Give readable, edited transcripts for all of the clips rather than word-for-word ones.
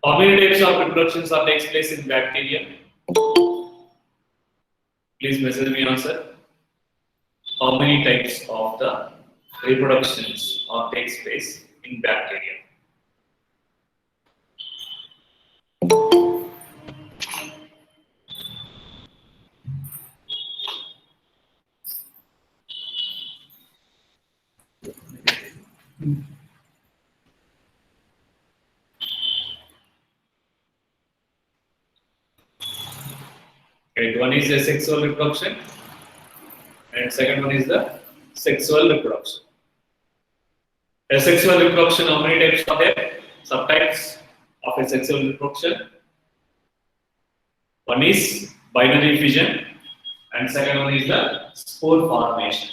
How many types of reproductions are takes place in bacteria? Please message me answer. How many types of the reproductions are takes place in bacteria? Okay, one is the sexual reproduction, and second one is the sexual reproduction. Asexual reproduction, how many types are there? Subtypes of asexual reproduction. One is binary fission, and second one is the spore formation.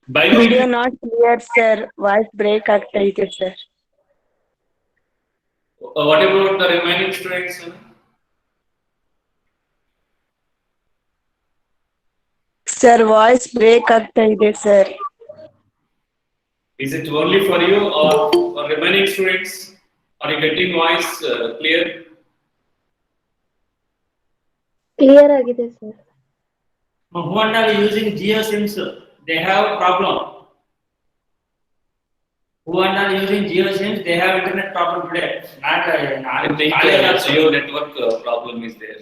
Binary. Video not clear, sir. Voice break ಆಗ್ತೈತೆ, sir. What about the remaining students? Sir, voice break ಆಗ್ತೈತೆ, sir. Is it only for you or remaining students? Are you getting voice clear? Clear ಆಗಿದೆ sir. Who are using Jio SIMs, they have problem. Who are not using Jio SIMs, they have internet problem today. I think Jio network problem is there.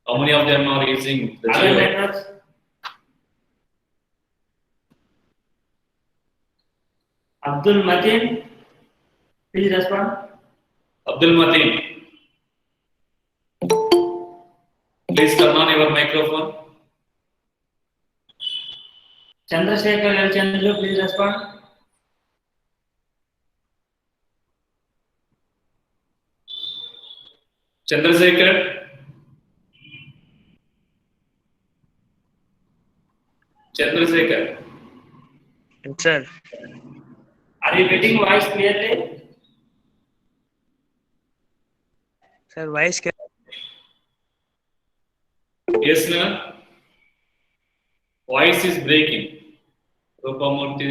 How many of them are using the Jio networks? Abdul Mateen, please respond. Abdul Mateen, please turn on your microphone. Chandrasekhar L. Chandru, please respond. Chandrasekhar, Chandrasekhar. Sir. Are you getting voice clearly? Sir, voice. Yes, no. Voice is breaking. Rupamurti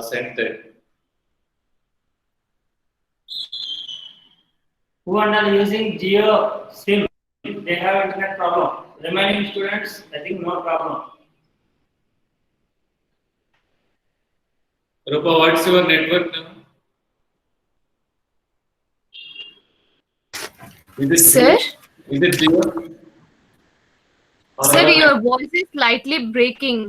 sent that. Who are not using Jio SIM, they have internet problem. Remaining students, I think no problem. Rupa, what's your network now? Is it Sir? Jio? Is it Jio? Sir, your voice is slightly breaking.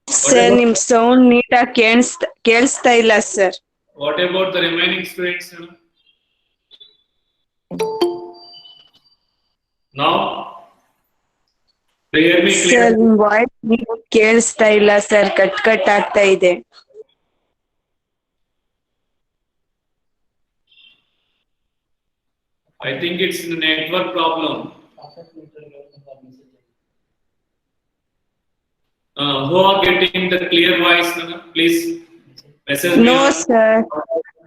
Sir, ನಿಮ್ sound ನೀಟಾಗಿ ಕೇಳಿಸ್ತಾ ಇಲ್ಲ, sir. What about the remaining students? Now, do you hear me Sir, clearly? ನಿಮ್ voice ಕೇಳಿಸ್ತಾ ಇಲ್ಲ, sir. Cut ಆಗ್ತಾ ಇದೆ. I think it's the network problem. Who are getting the clear voice? Please message me. No, sir.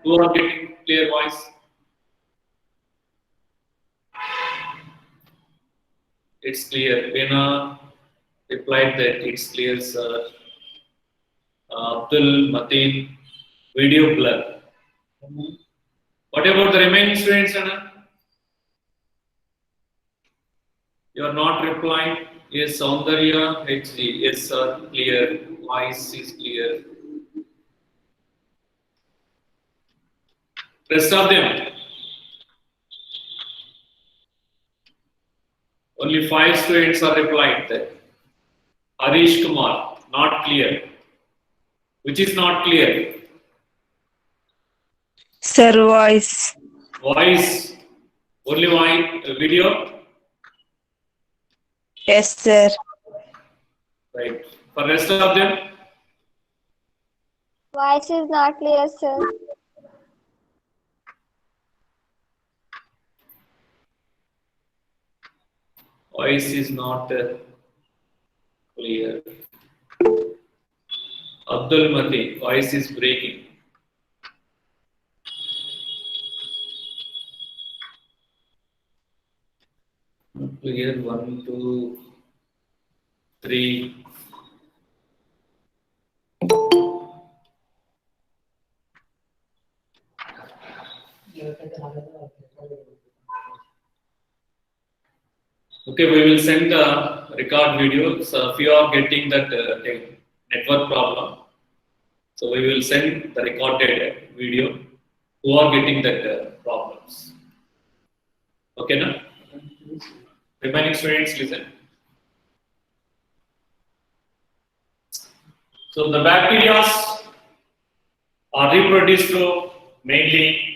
Who are getting clear voice? It's clear. Vina replied that it's clear, sir. Abdul Mateen, video blur. What about the remaining students, Anna? You are not replying. Yes, Soundarya, HG. Yes, sir. Clear. Voice is clear. Rest of them. Only 5 students are replied that. Harish Kumar, not clear. Which is not clear? Sir, voice. Voice. Only voice. Video. Yes, sir. Right. For rest of them. Voice is not clear, sir. Voice is not clear. Abdul Mati, voice is breaking. Clear. 1, 2, 3. Okay, we will send the record video. So if you are getting that network problem, so we will send the recorded video who are getting that problems. Okay, now? Remaining students, listen. So the bacteria are reproduced through mainly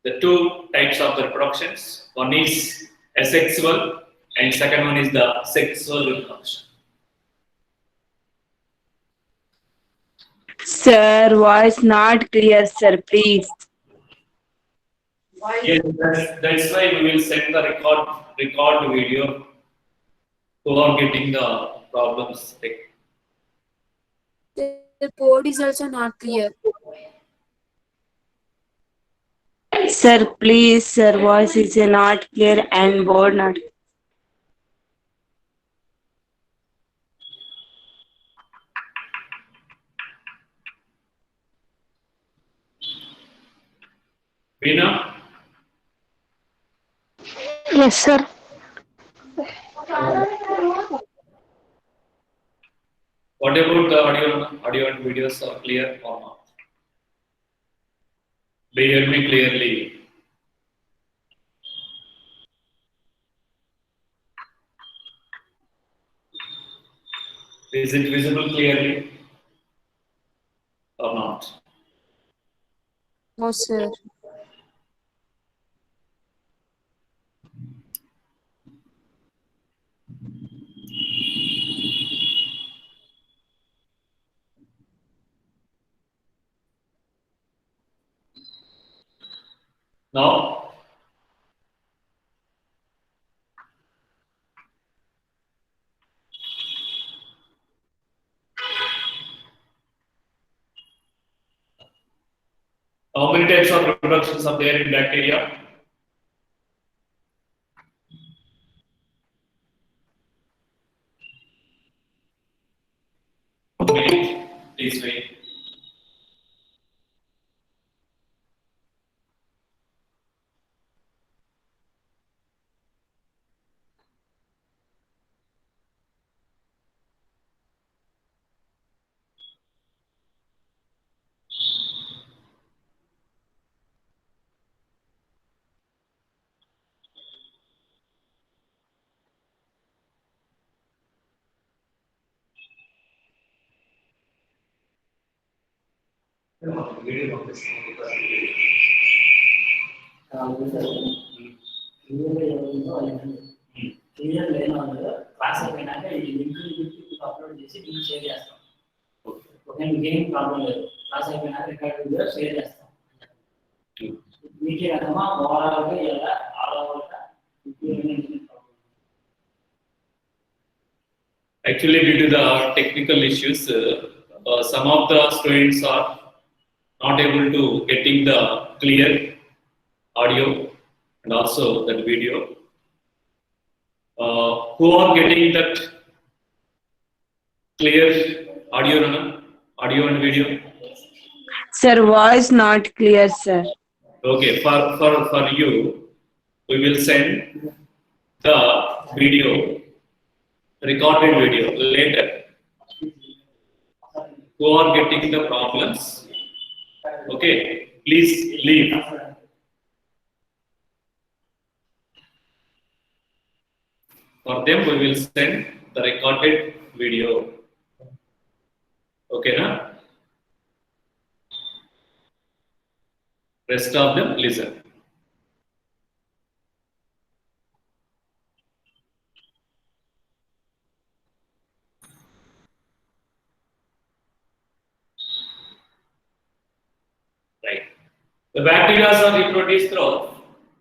the two types of the reproductions. One is asexual and second one is the sexual reproduction. Sir, voice not clear, sir, please. Yes, that's why we will send the record video who are getting the problems. The board is also not clear. Sir, please, sir, voice is not clear and board not. Veena, Yes, sir. what about the audio and videos are clear or not? Do you hear me clearly? Is it visible clearly or not? No, sir. Now, how many types of reproductions are there in bacteria? Wait, please wait. Clear లేని వాళ్ళు class అయిపోయినాక ఈ link upload చేసి మీకు share చేస్తాం. Okay, మీకేం problem లేదు. Class అయిపోయినాక రికార్డ్ వీడియో షేర్ చేస్తాం. మీకే కదమ్మా ఓవరాల్గా ఇలా ఆల్ ఓవర్గా Actually, due to the technical issues, some of the students are not able to getting the clear audio and also that video. Who are getting that clear audio and video? Sir, voice not clear, sir. Okay, for you, we will send the video, recorded video later. Who are getting the problems? Okay, please leave. For them, we will send the recorded video. Okay, na? Rest of them listen. Right. The bacteria are reproduced through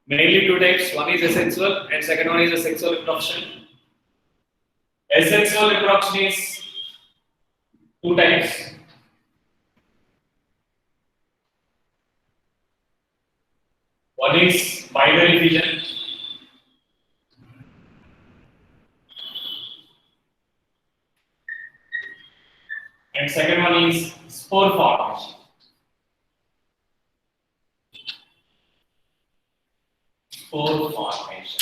mainly two types. One is asexual and second one is a sexual reproduction. Asexual reproduction is two types. One is binary fission and second one is spore formation. spore formation.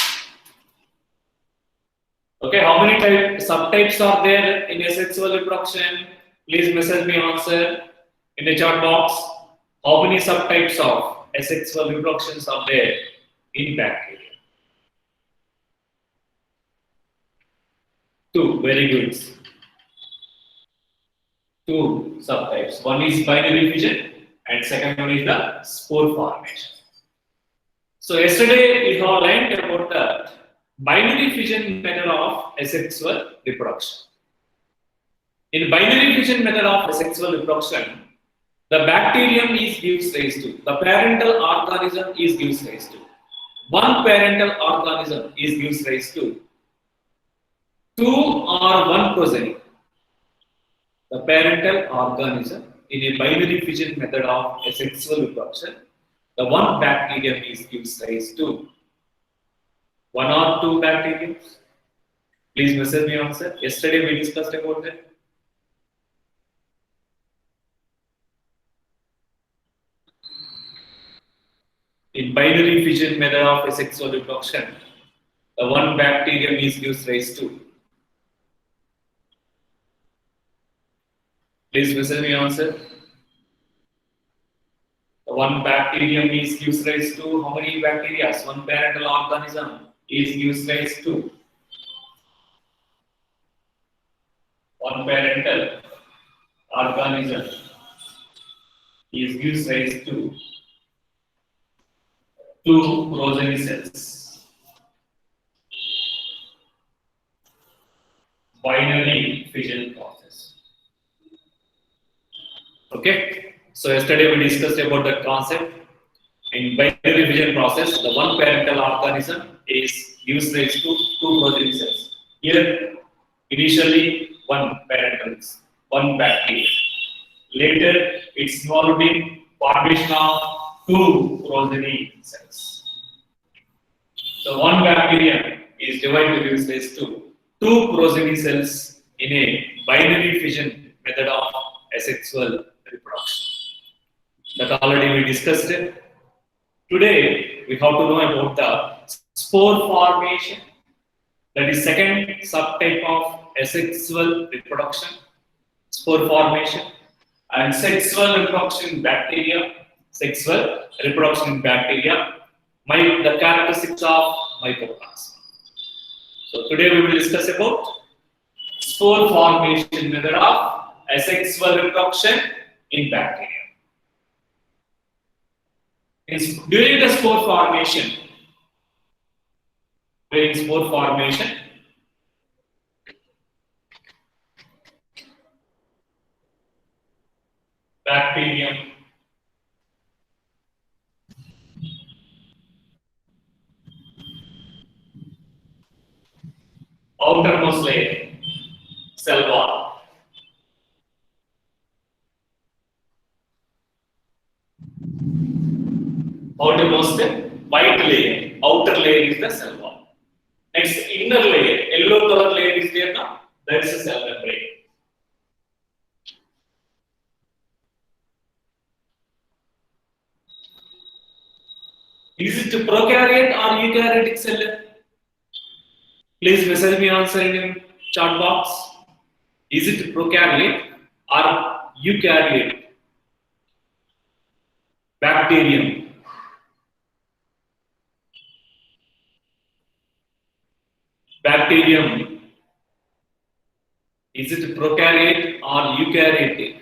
Okay, how many subtypes are there in asexual reproduction? Please message me answer in the chat box. How many subtypes of asexual reproductions are there in bacteria? 2, very good. 2 subtypes. One is binary fission and second one is the spore formation. So yesterday we have learned about the binary fission method of asexual reproduction. In binary fission method of asexual reproduction, the bacterium is gives rise to, the parental organism is gives rise to, one parental organism is gives rise to 2 or 1 progeny. The parental organism in a binary fission method of asexual reproduction, the one bacterium is gives rise to 1 or 2 bacteria. Please message me answer. Yesterday we discussed about that. In binary fission method of asexual reproduction, the one bacterium is gives rise to. Please message me answer. The one bacterium is gives rise to how many bacteria? One parental organism is gives rise to. One parental organism is gives rise to 2 progeny cells. Binary fission process. Okay. So yesterday we discussed about that concept. In binary fission process, the one parental organism is gives rise to 2 progeny cells. Here, initially one parental, one bacteria. Later, it's involved in formation of 2 progeny cells. So one bacterium is divided to gives rise to 2 progeny cells in a binary fission method of asexual reproduction. That already we discussed it. Today we have to know about the spore formation. That is second subtype of asexual reproduction, spore formation, and sexual reproduction in bacteria. Sexual reproduction in bacteria. The characteristics of mycoplasma. So today we will discuss about spore formation method of asexual reproduction in bacteria. During the spore formation, bacterium outermost layer, cell wall. Outermost white layer, outer layer is the cell wall. Next, inner layer, yellow color layer is there now, that is the cell membrane. Is it prokaryote or eukaryotic cell? Please message me answer in the chat box. Is it prokaryote or eukaryote? Bacterium. Bacterium. Is it prokaryote or eukaryotic?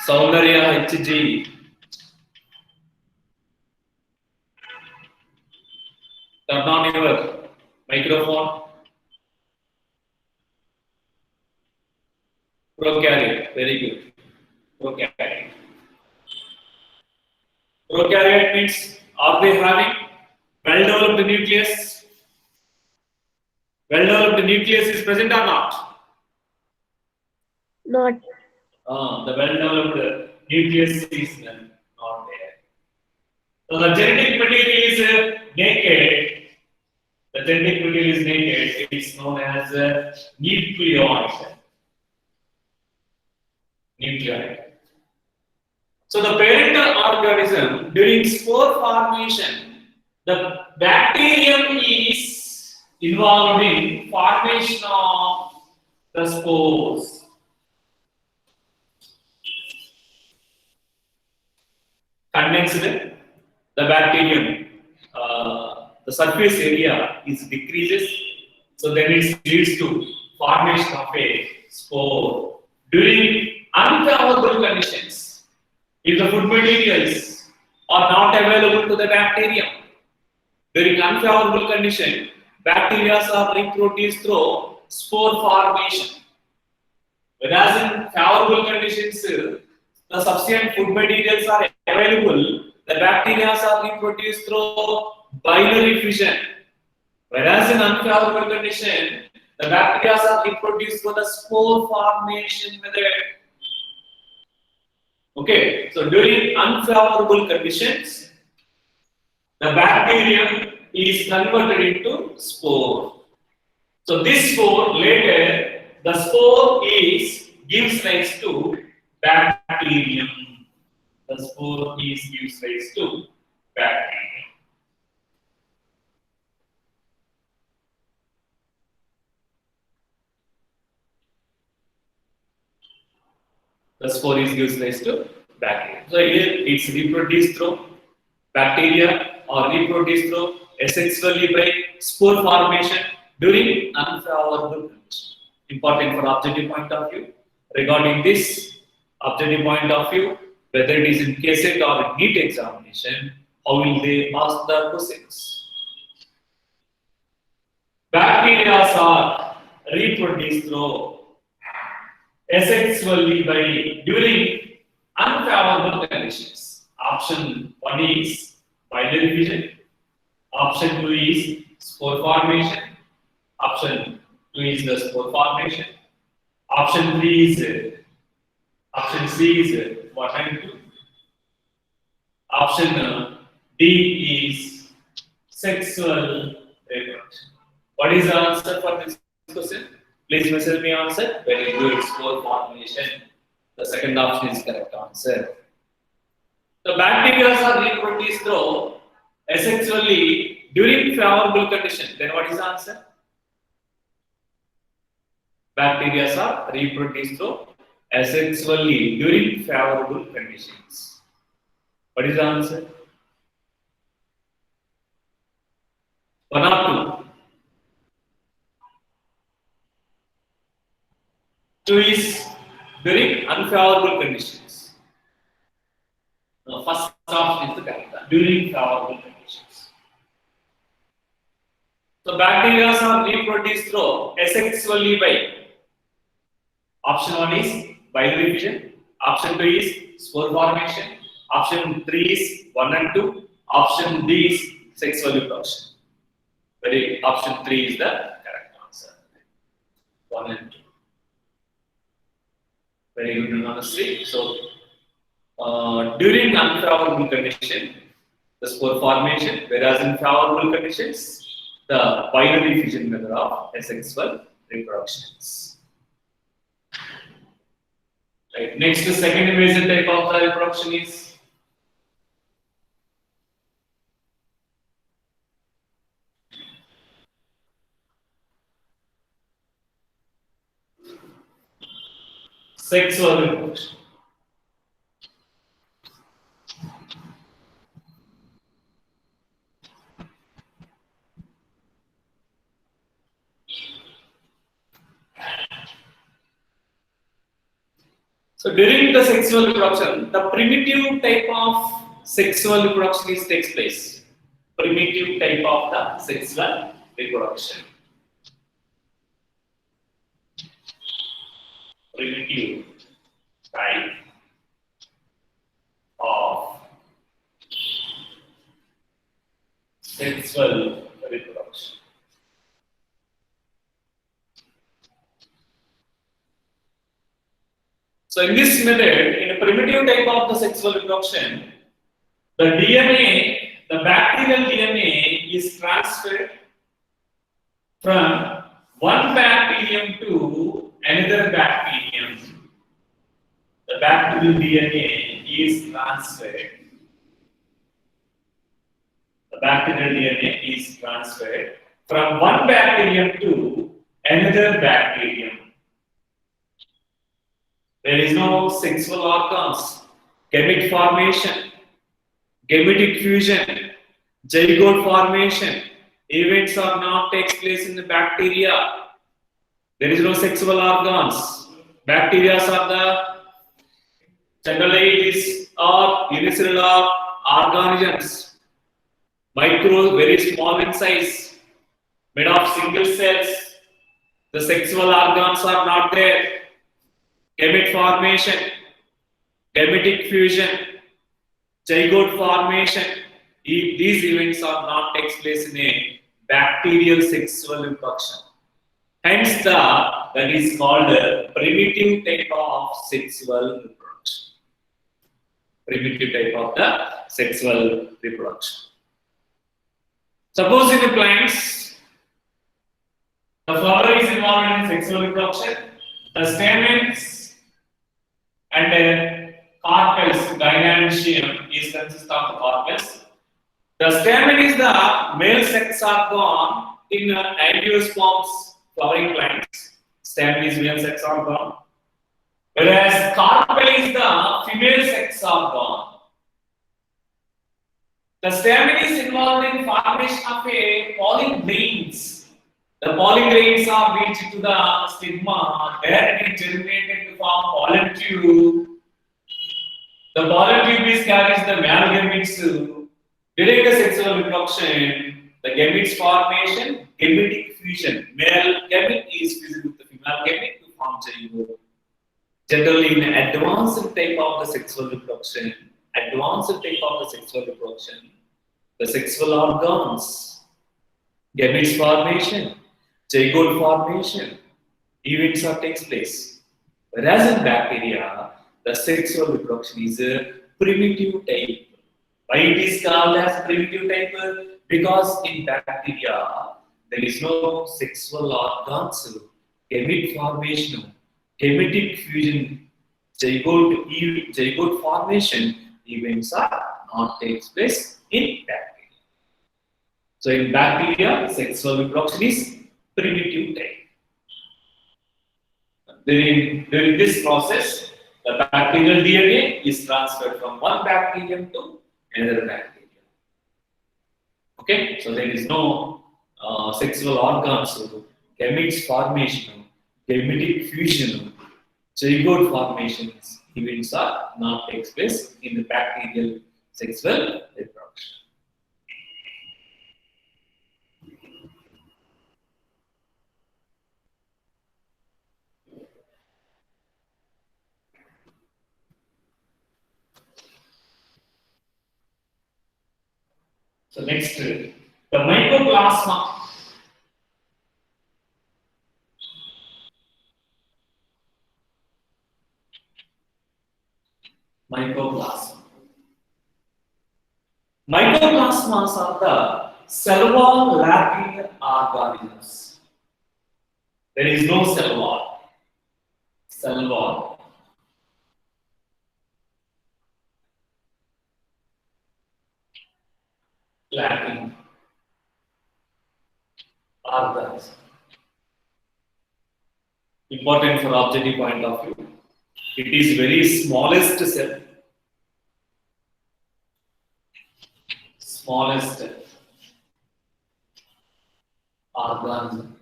Saundarya HG. Turn on your microphone. Prokaryote, very good. Prokaryote. Prokaryote means, are they having well-developed nucleus? Well-developed nucleus is present or not? Not. The well-developed nucleus is not there. So the genetic material is naked, the genetic material is naked, it is known as a nucleoid. Nucleoid. So the parental organism during spore formation, the bacterium is involved in formation of the spores. Condensed, the bacterium, the surface area is decreases, so then it leads to formation of a spore during unfavorable conditions. If the food materials are not available to the bacterium during unfavorable condition, bacteria are reproduced through spore formation. Whereas in favorable conditions, the sufficient food materials are available, the bacteria are reproduced through binary fission. Whereas in unfavorable condition, the bacteria are reproduced through the spore formation method. Okay, so during unfavorable conditions, the bacterium is converted into spore. So this spore later, the spore gives rise to bacterium. The spore gives rise to bacterium. The spore gives rise to bacteria. So here it's reproduced through bacteria or reproduced through asexually by spore formation during unfavorable conditions. Important for objective point of view. Regarding this objective point of view, whether it is in KCET or in NEET examination, how will they ask the questions? Bacteria are reproduced through asexually by during unfavorable conditions. Option 1 is binary fission. Option 2 is spore formation. Option 2 is the spore formation. Option 3 is option C is 1 and 2. Option D is sexual reproduction. What is the answer for this question? Please message me answer. Very good. Spore formation. The second option is correct answer. The bacteria are reproduced through asexually during favorable conditions. Then what is the answer? Bacteria are reproduced through asexually during favorable conditions. What is the answer? 1 or 2? 2 is during unfavorable conditions. The first option is the correct one, during favorable conditions. So bacteria are reproduced through asexually by option 1 is binary fission, option 2 is spore formation, option 3 is 1 and 2, option D is sexual reproduction. Option 3 is the correct answer. 1 and 2. Very good analogy. So, during unfavorable condition, the spore formation, whereas in favorable conditions, the binary fission method of asexual reproductions. Right. Next, the second invasive type of the reproduction is sexual reproduction. So during the sexual reproduction, the primitive type of sexual reproduction takes place. Primitive type of the sexual reproduction. Primitive type of sexual reproduction. So in this method, in a primitive type of the sexual reproduction, the DNA, the bacterial DNA is transferred from one bacterium to another bacterium. The bacterial DNA is transferred. The bacterial DNA is transferred from one bacterium to another bacterium. There is no sexual organs, gamete formation, gametic fusion, zygote formation. Events are not takes place in the bacteria. There is no sexual organs. Bacteria are the generally these are unicellular organisms, micro, very small in size, made of single cells. The sexual organs are not there. Gamete formation, gametic fusion, zygote formation. These events are not takes place in a bacterial sexual reproduction. Hence, that is called a primitive type of sexual reproduction. Primitive type of the sexual reproduction. Suppose in the plants, the flower is involved in sexual reproduction, the stamens and carpels, gynecium is consist of the carpels. The stamen is the male sex organ in angiosperms flowering plants. Stamen is male sex organ, whereas carpel is the female sex organ. The stamen is involved in formation of a pollen grains. The pollen grains are reached to the stigma, there it is germinated to form pollen tube. The pollen tube is carries the male gametes. During the sexual reproduction, the gametes formation, gametic fusion. Male gamete is fused with the female gamete to form zygote. Generally, in advanced type of the sexual reproduction, the sexual organs, gametes formation, zygote formation, events are takes place. Whereas in bacteria, the sexual reproduction is a primitive type. Why it is called as primitive type? Because in bacteria there is no sexual organs, gamete formation, gametic fusion, zygote formation events are not takes place in bacteria. So in bacteria, sexual reproduction is primitive type. During this process, the bacterial DNA is transferred from one bacterium to another bacteria. Okay, so there is no sexual organs, gametes formation, gametic fusion, zygote formations events are not takes place in the bacterial sexual reproduction. So next, the mycoplasma. Mycoplasmas are the cell wall lacking organisms. There is no cell wall. Cell wall. Lacking organs. Important for objective point of view. It is very smallest cell. Smallest organism.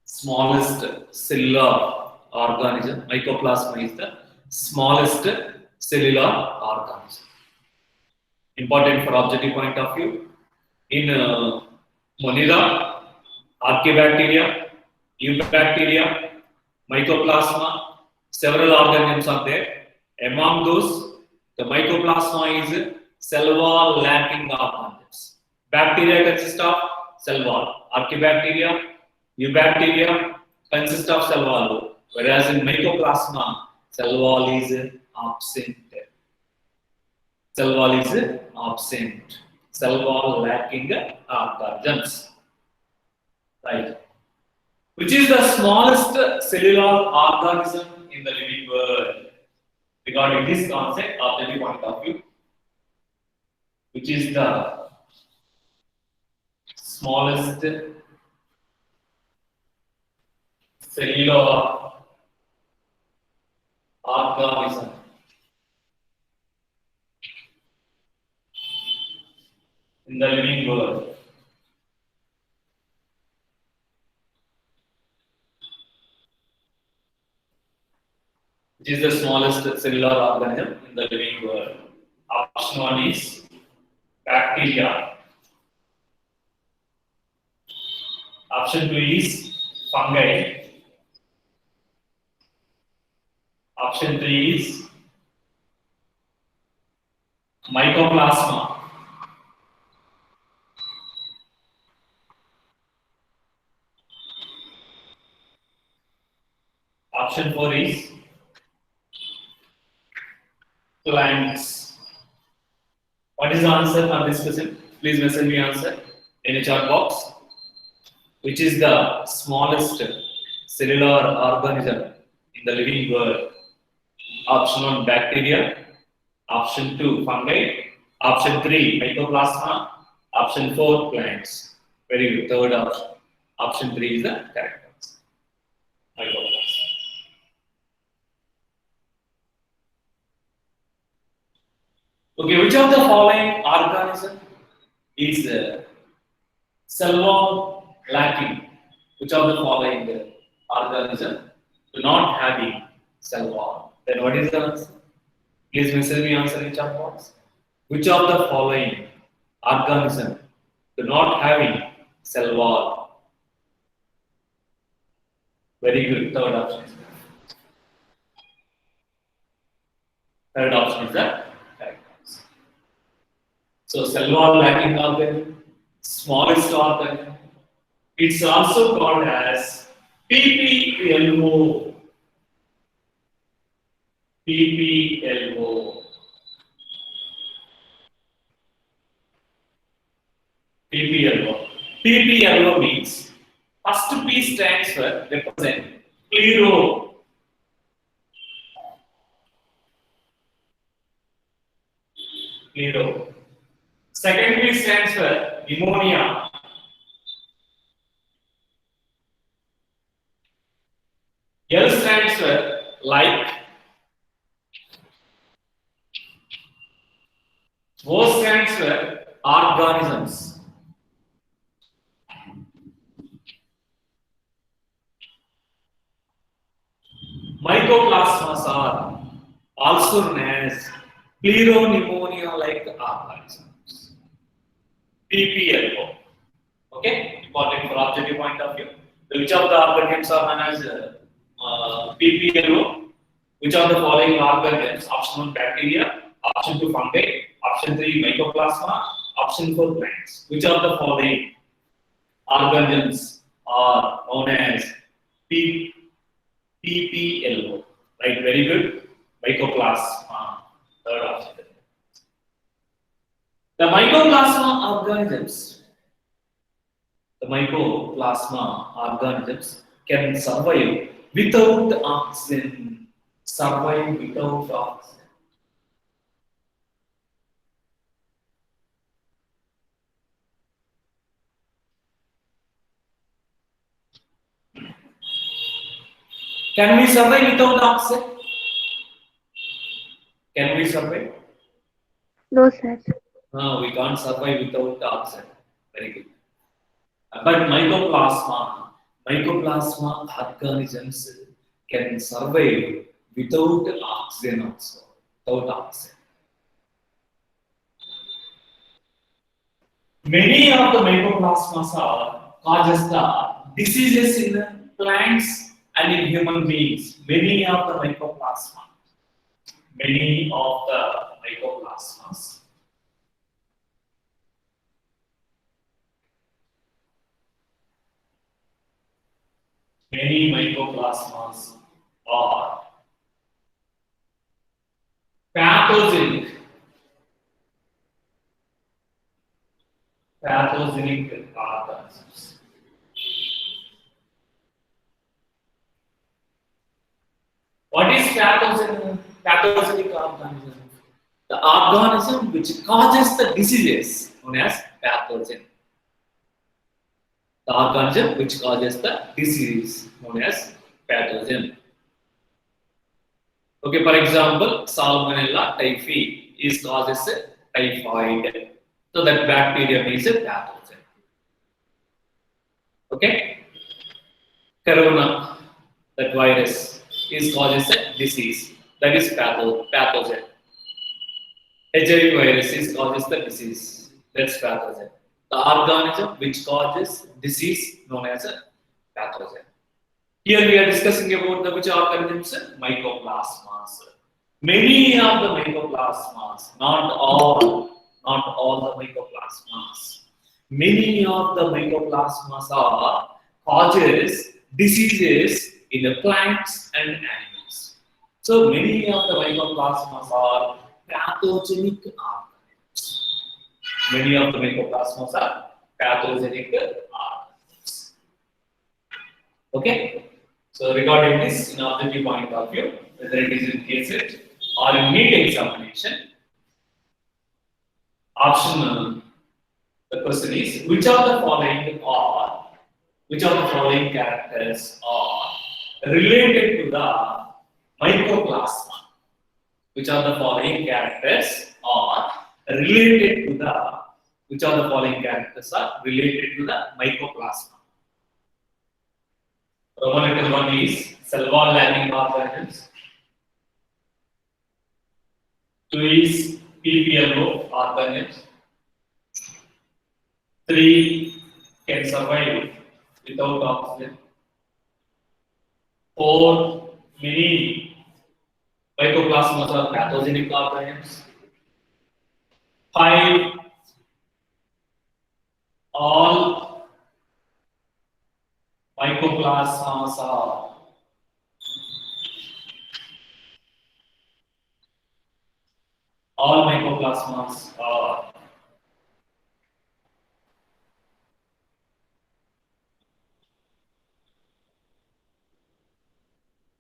Smallest cellular organism. Mycoplasma is the smallest cellular organism. Important for objective point of view. In Monera, Archaebacteria, Eubacteria, Mycoplasma, several organisms are there. Among those, the Mycoplasma is cell wall lacking organisms. Bacteria consist of cell wall. Archaebacteria, Eubacteria consist of cell wall. Whereas in Mycoplasma, cell wall is absent. Cell wall is absent. Cell wall lacking organisms. Right. Which is the smallest cellular organism in the living world? Regarding this concept, objective point of view, which is the smallest cellular organism in the living world. Which is the smallest cellular organism in the living world? Option 1 is bacteria. Option 2 is fungi. Option 3 is mycoplasma. Option 4 is plants. What is the answer for this question? Please message me answer in the chat box. Which is the smallest cellular organism in the living world? Option 1 bacteria. Option 2 fungi. Option 3 mycoplasma. Option 4 plants. Very good. Third option. Option 3 is the correct answer. Mycoplasma. Okay, which of the following organism is cell wall lacking? Which of the following organism do not having cell wall? Then what is the answer? Please message me answer in chat box. Which of the following organism do not having cell wall? Very good. Third option is correct. Third option is the correct answer. So cell wall lacking organ, smallest organ. It's also called as PPLO. PPLO. PPLO. PPLO means first P stands for represent pleuro. Pleuro. Second P stands for pneumonia. L stands for like. O stands for organisms. Mycoplasmas are also known as pleuropneumonia-like organisms. PPLO. Okay, important for objective point of view. Which of the organisms are known as PPLO? Which of the following organisms? Option 1 bacteria, option 2 fungi, option 3 mycoplasma, option 4 plants. Which of the following organisms are known as PPLO? Right, very good. Mycoplasma, third option. The mycoplasma organisms can survive without oxygen. Survive without oxygen. Can we survive without oxygen? Can we survive? No, sir. No, we can't survive without oxygen. Very good. But mycoplasma organisms can survive without oxygen also. Without oxygen. Many of the mycoplasmas causes the diseases in plants and in human beings. Many of the mycoplasmas. Many mycoplasmas are pathogenic. pathogenic organisms. What is pathogenic organism? The organism which causes the diseases known as pathogen. The organism which causes the disease known as pathogen. Okay, for example, Salmonella typhi is causes typhoid. So that bacterium is a pathogen. Okay, Corona, that virus is causes a disease. That is pathogen. HIV virus is causes the disease. That's pathogen. The organism which causes disease known as a pathogen. Here we are discussing about the which organisms? Mycoplasmas. Many of the mycoplasmas, not all the mycoplasmas. Many of the mycoplasmas are causes diseases in the plants and animals. So many of the mycoplasmas are pathogenic organisms. Many of the mycoplasmas are pathogenic organisms. Okay. So regarding this, in objective point of view, whether it is in KSET or in NEET examination, option the question is which of the following characters are related to the mycoplasma? Which of the following characters are related to the mycoplasma? Roman letter 1 is cell wall lining organisms. 2 is PPLO organisms. 3 can survive without oxygen. 4 many mycoplasmas are pathogenic organisms. 5 all mycoplasmas are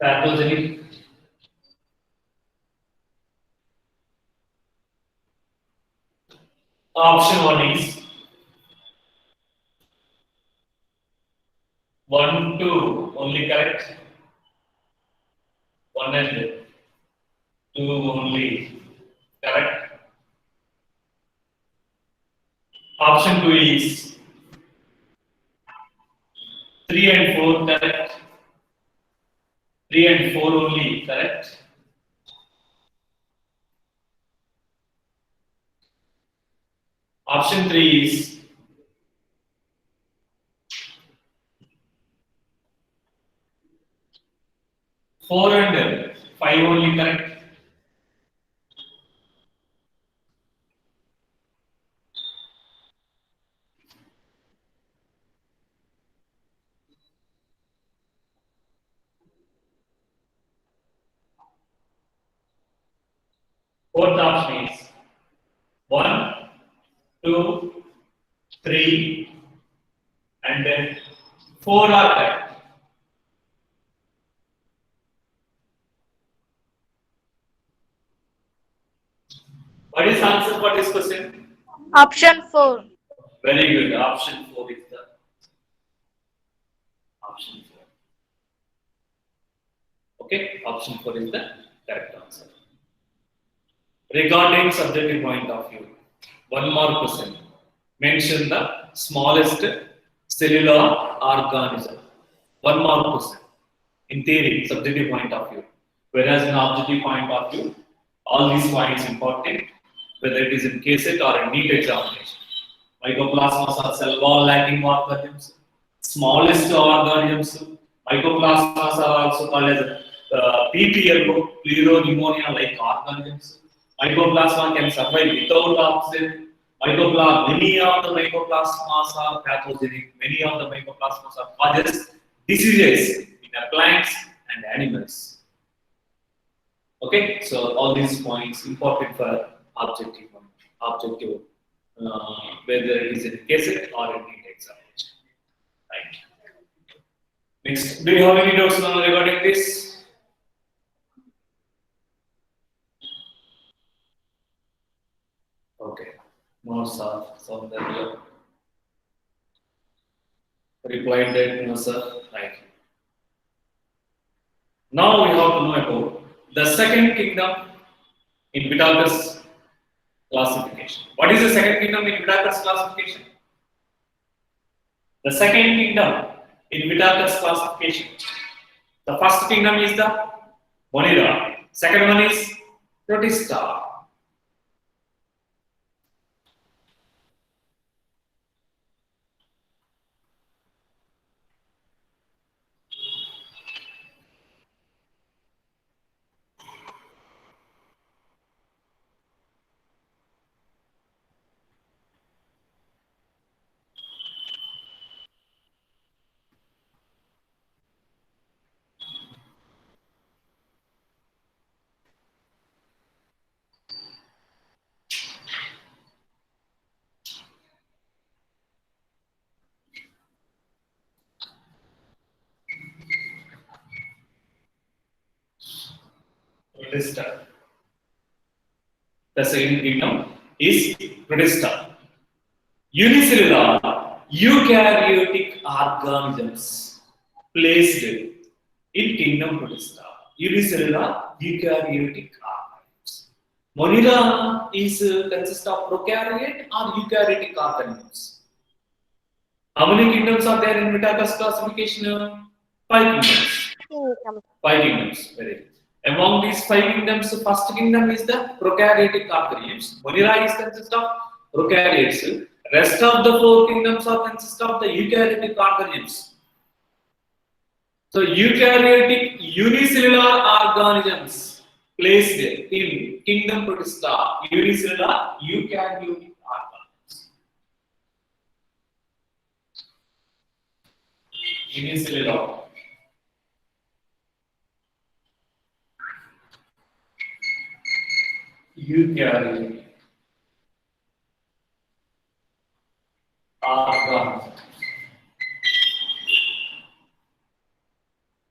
pathogenic. Option 1 is 1, 2 only correct. 1 and 2 only correct. Option 2 is 3 and 4 correct. 3 and 4 only correct. Option 3 is 4 and 5 only correct. Fourth option is 1, 2, 3, and then 4 are correct. What is the answer for this question? Option 4. Very good. Option 4 is the option 4. Okay, option 4 is the correct answer. Regarding subjective point of view, one more question. Mention the smallest cellular organism. One more question. In theory, subjective point of view. Whereas in objective point of view, all these points important, whether it is in KSET or in NEET examination. Mycoplasmas are cell wall lining organisms. Smallest organisms. Mycoplasmas are also called as PPLO, pleuropneumonia like organisms. Mycoplasma can survive without oxygen. Many of the mycoplasmas are pathogenic. Many of the mycoplasmas are causes diseases in the plants and animals. Okay, so all these points important for objective whether it is in cassette or in NEET examination. Right. Next, do you have any doubts now regarding this? Okay. No, sir. So then you replied that no, sir. Right. Now we have to know about the second kingdom in Pittacus classification. What is the second kingdom in Pittacus classification? The second kingdom in Pittacus classification. The first kingdom is the Monera. Second one is Protista. Protista. The second kingdom is Protista. Unicellular eukaryotic organisms placed in kingdom Protista. Unicellular eukaryotic organisms. Monera is consists of prokaryote or eukaryotic organisms. How many kingdoms are there in Pittacus classification? 5 kingdoms. 5 kingdoms. Very good. Among these 5 kingdoms, the first kingdom is the prokaryotic organisms. Monera is consist of prokaryotes. Rest of the 4 kingdoms are consist of the eukaryotic organisms. So eukaryotic unicellular organisms placed in kingdom Protista. Unicellular eukaryotic organisms. Unicellular. Eukaryotic organisms.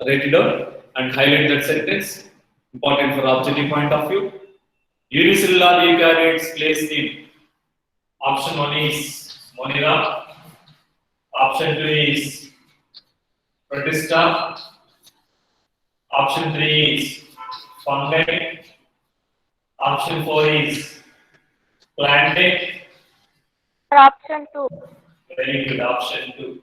Write it down and highlight that sentence. Important for objective point of view. Unicellular eukaryotes placed in. Option 1 is Monera. Option 2 is Protista. Option 3 is fungi. Option 4 is plantae. Option 2. Very good. Option 2.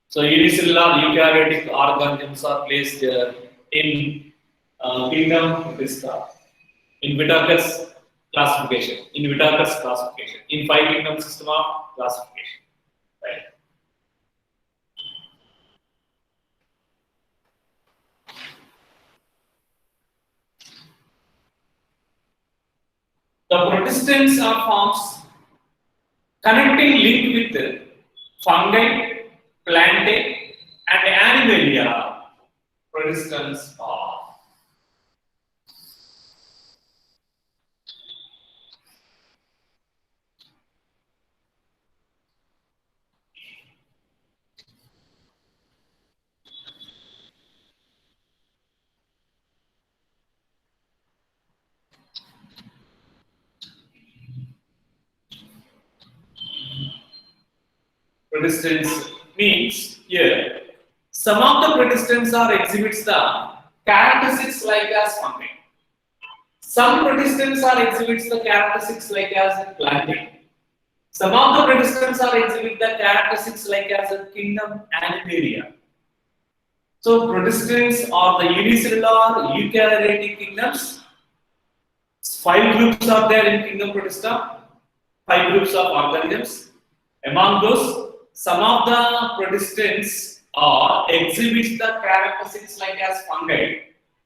So unicellular eukaryotic organisms are placed in kingdom Protista. In Pittacus classification. In Pittacus classification. In 5 kingdom system of classification. Right. The Protistants are forms connecting link with fungi, plantae, and animalia. Protistants are. Protistants means here some of the Protistants are exhibits the characteristics like as fungi. Some Protistants are exhibits the characteristics like as plantae. Some of the Protistants are exhibit the characteristics like as a kingdom animalia. So Protistants are the unicellular eukaryotic kingdoms. 5 groups are there in kingdom Protista. 5 groups of organisms. Among those, some of the Protistants exhibits the characteristics like as fungi,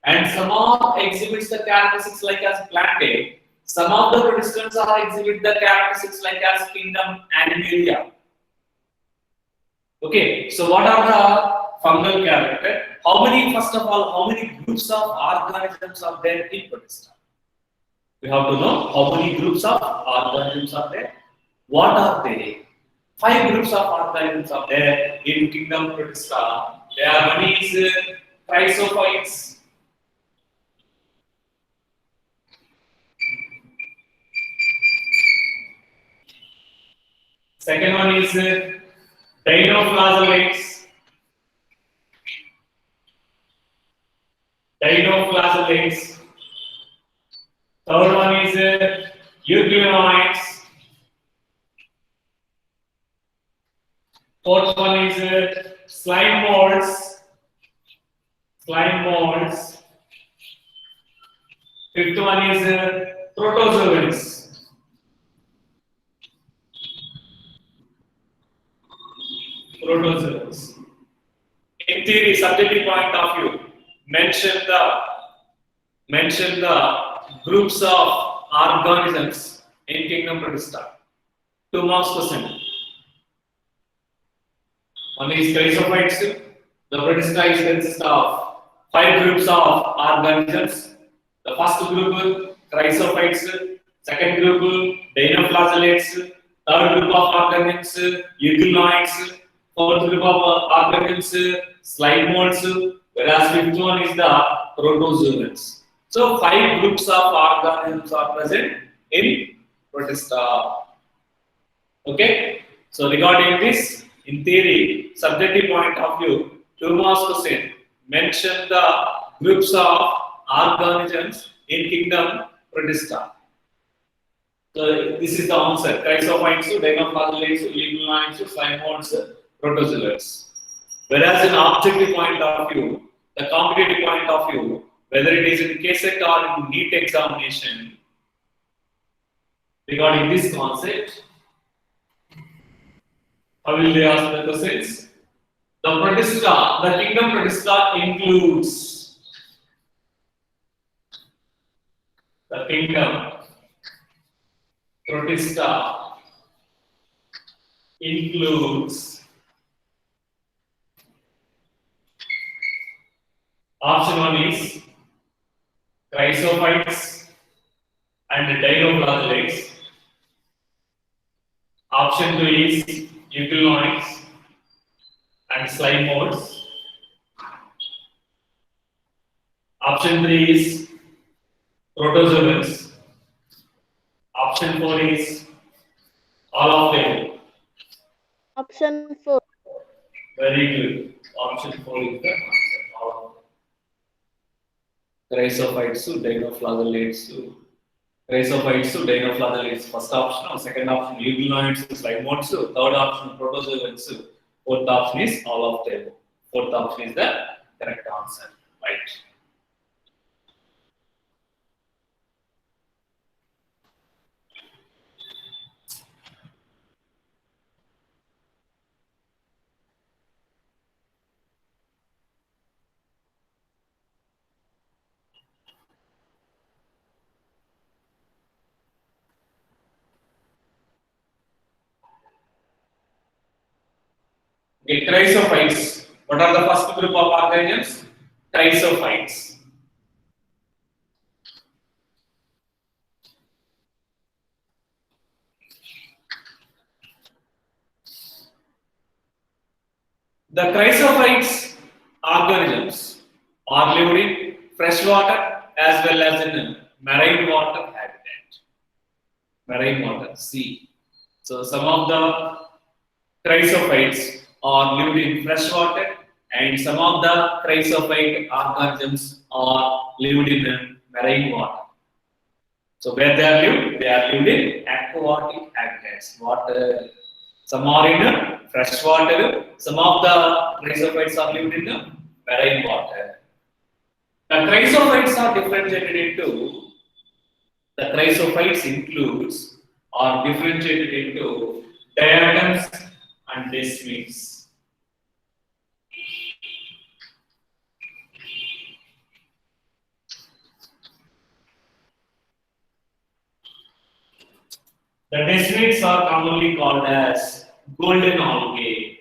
and some of exhibits the characteristics like as plantae. Some of the Protistants exhibit the characteristics like as kingdom animalia. Okay, so what are the fungal character? How many, first of all, how many groups of organisms are there in Protista? We have to know how many groups of organisms are there. What are they? 5 groups of organisms are there in kingdom Protista. There one is chrysophytes. Second one is dinoflagellates. Dinoflagellates. Third one is euglenoids. Fourth one is slime molds. Slime molds. Fifth one is protozoans. Protozoans. In theory, subjective point of view, mention the groups of organisms in kingdom Protista. 2 marks question. One is chrysophytes. The Protista is consists of 5 groups of organisms. The first group chrysophytes, second group dinoflagellates, third group of organisms euglenoids, fourth group of organisms slime molds, whereas fifth one is the protozoans. So 5 groups of organisms are present in Protista. Okay. So regarding this, in theory, subjective point of view, 2 marks question. Mention the groups of organisms in kingdom Protista. So this is the answer. Chrysophytes, dinoflagellates, euglenoids, slime molds, protozoans. Whereas in objective point of view, the competitive point of view, whether it is in KSET or in NEET examination, regarding this concept, how will they ask the questions? The Protista, the kingdom Protista includes the kingdom Protista includes option 1 is chrysophytes and dinoflagellates. Option 2 is euglenoids and slime molds. Option 3 is protozoans. Option 4 is all of them. Option 4. Very good. Option 4 is the answer. All of them. Chrysophytes, dinoflagellates, first option, second option, euglenoids, slime molds, third option, protozoans, fourth option is all of them. Fourth option is the correct answer. Right. Okay, chrysophytes. What are the first group of organisms? Chrysophytes. The chrysophytes organisms are lived in freshwater as well as in marine water habitat. Marine water, sea. So some of the chrysophytes are lived in freshwater and some of the chrysophyte organisms are lived in marine water. So where they are lived in aquatic habitats. Water. Some are in freshwater. Some of the chrysophytes are lived in marine water. The chrysophytes are differentiated into. The chrysophytes includes or differentiated into diatoms and desmids. The desmids are commonly called as golden algae.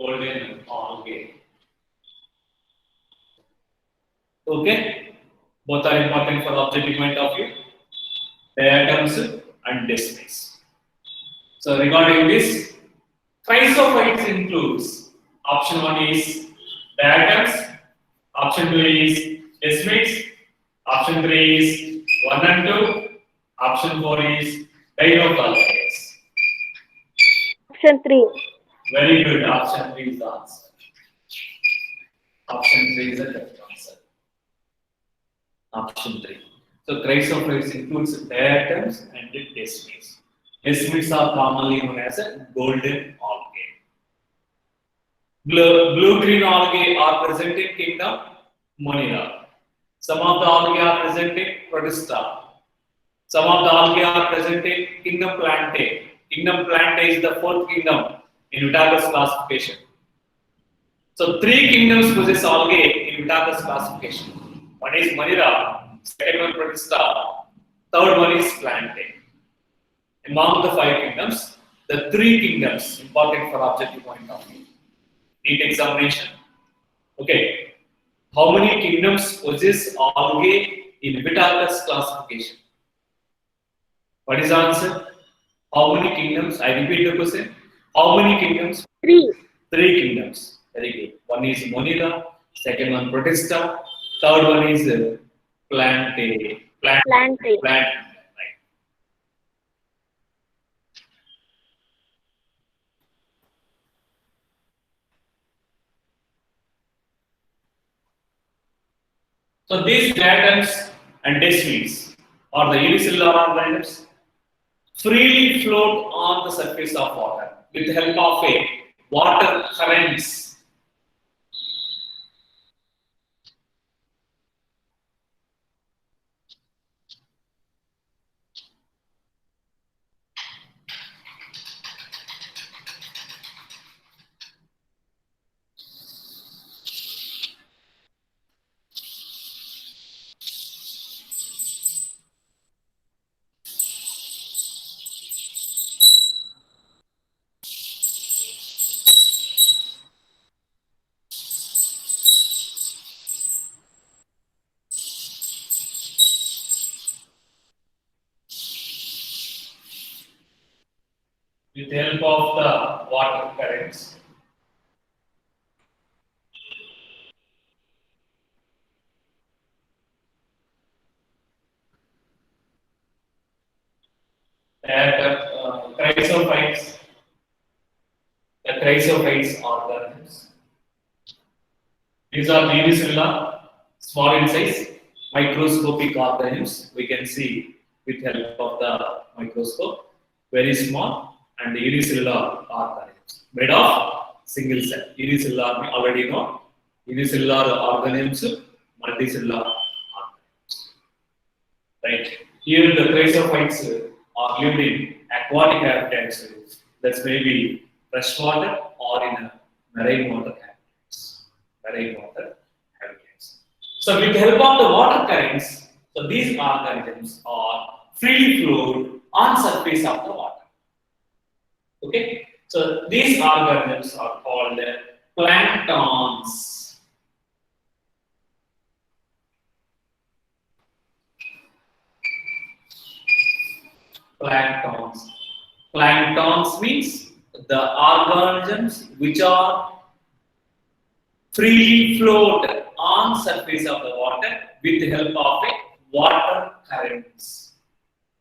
golden algae. Okay, both are important for objective point of view. Diatoms and decimates. So regarding this, chrysophytes includes option 1 is diatoms, option 2 is decimates, option 3 is 1 and 2, option 4 is dinoflagellates. Option 3. Very good, option 3 is the answer. Option 3 is the correct answer. Option 3. So chrysophytes includes diatoms and decimates. Decimates are commonly known as a golden algae. Blue-green algae are present in kingdom Monera. Some of the algae are present in Protista. Some of the algae are present in kingdom Plantae. Kingdom Plantae is the fourth kingdom in Vitagus classification. So 3 kingdoms possess algae in Vitagus classification. One is Monera, second one Protista, third one is Plantae. Among the 5 kingdoms, the 3 kingdoms important for objective point of view. Neat examination. Okay, how many kingdoms possess algae in Vitagus classification? What is the answer? How many kingdoms? I repeat the question. How many kingdoms? 3. 3 kingdoms. Very good. One is Monera, second one Protista, third one is Plantae. Plantae. Right. So these diatoms and decimates or the unicellular organisms freely float on the surface of water with the help of a water currents. With the help of the water currents. Chrysophytes, the chrysophytes organisms. These are the unicellular, small in size, microscopic organisms. We can see with help of the microscope, very small and unicellular organisms made of single cell. Unicellular, we already know. Unicellular organisms, multicellular organisms. Right. Here the chrysophytes are lived in aquatic habitats. That's maybe freshwater or in a marine water habitats. Marine water habitats. So with the help of the water currents, so these organisms are freely float on surface of the water. Okay, so these organisms are called planktons. Planktons. Planktons means the organisms which are freely float on surface of the water with the help of a water currents.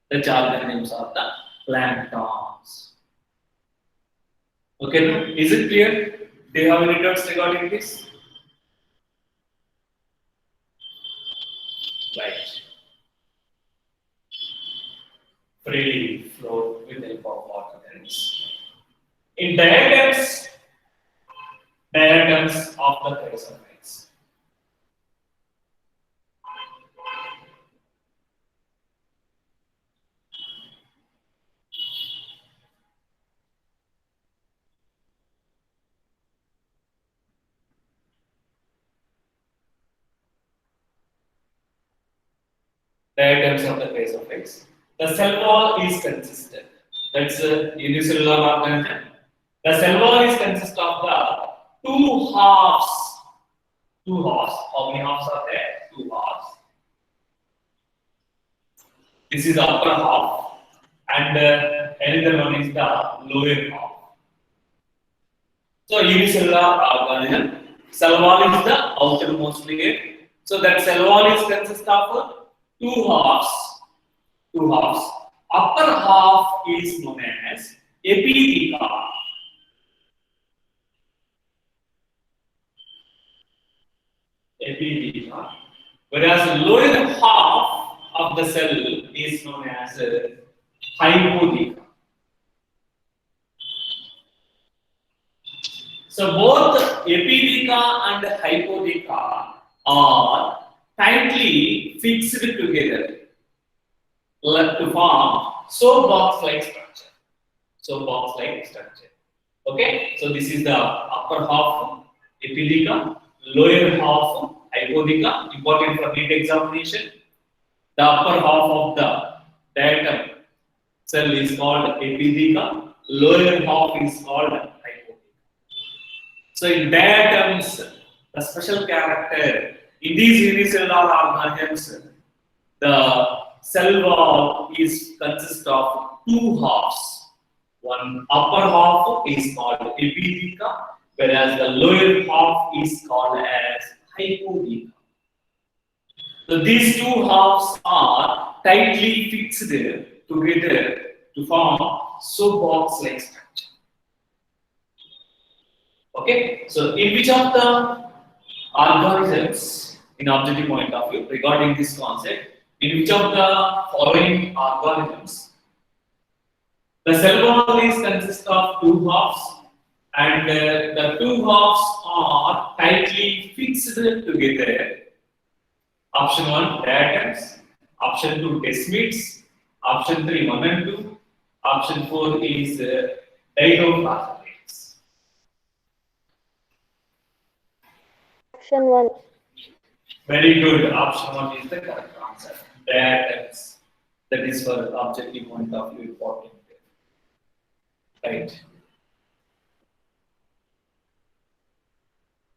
The organisms are the planktons. Okay, now, is it clear? Do you have any doubts regarding this? Right. Freely float with the help of water currents. In diatoms of the chrysophytes. Diatoms of the chrysophytes. The cell wall is consistent. That's a unicellular organism. The cell wall is consist of the two halves. Two halves. How many halves are there? Two halves. This is the upper half, and another one is the lower half. So unicellular organism. Cell wall is the outermost layer. So that cell wall is consists of two halves. Two halves. Upper half is known as epithelia. Epithelia. Whereas the lower half of the cell is known as hypothelia. So both epithelia and hypothelia are tightly fixed together to form soapbox-like structure. Soapbox-like structure. Okay, so this is the upper half epithelia, lower half hypothelia. Important for NEET examination. The upper half of the diatom cell is called epithelia. Lower half is called hypothelia. So in diatoms, the special character in these unicellular organisms, the cell wall is consists of two halves. One upper half is called epithelia, whereas the lower half is called as hypothelia. So these two halves are tightly fixed together to form soapbox-like structure. Okay, so in which of the organisms, in objective point of view, regarding this concept, in which of the following organisms, the cell wall is consist of two halves, and the two halves are tightly fixed together. Option 1, diatoms. Option 2, desmids. Option 3, 1 and 2. Option 4 is diplophosphate. Option 1. Very good. Option 1 is the correct answer. Diatoms. That is for objective point of view important. Right.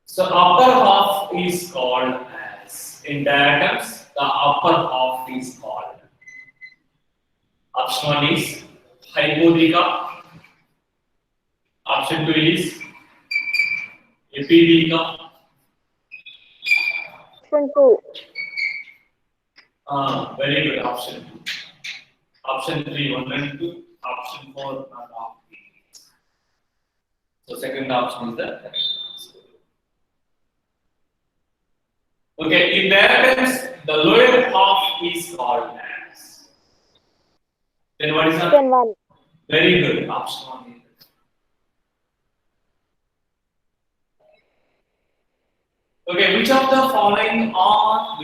So upper half is called as, in diatoms, the upper half is called. Option 1 is hypothelia. Option 2 is epithelia. Option 2. Very good. Option 2. Option 3, 1 and 2. Option 4, not option. So second option is the correct answer. Okay, in diatoms, the lower half is called as. Then what is that? Option 1. Very good. Option 1 is. Okay, which of the following are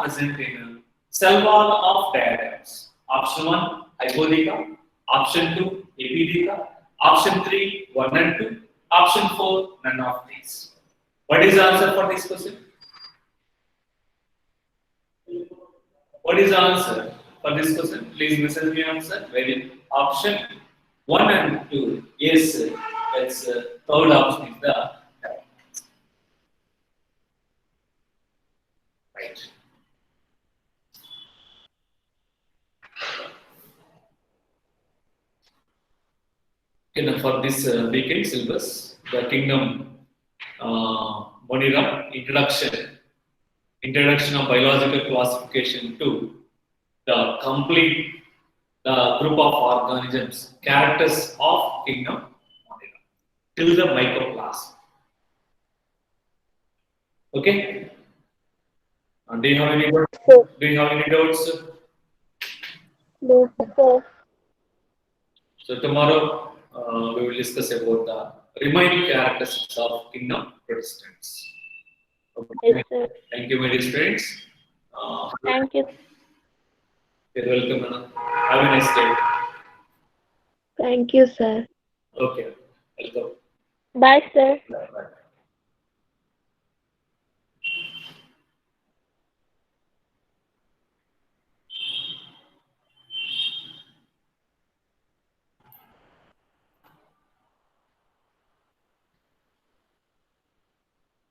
present in cell wall of diatoms? Option 1, hypothelia. Option 2, epithelia. Option 3, 1 and 2. Option 4, none of these. What is the answer for this question? What is the answer for this question? Please message me answer. Very option 1 and 2. Yes, that's third option is the correct answer. Right. Okay, now for this weekend syllabus, the Kingdom Monira introduction of biological classification to the complete group of organisms, characters of Kingdom Monira till the mycoplasm. Okay. Do you have any doubts? Sure. Do you have any doubts? No, sir. So tomorrow we will discuss about the remaining characteristics of Kingdom Protistans. Okay. Yes, sir. Thank you, my dear students. Thank you. You're welcome, Anna. Have a nice day. Thank you, sir. Okay, welcome. Bye, sir. Bye.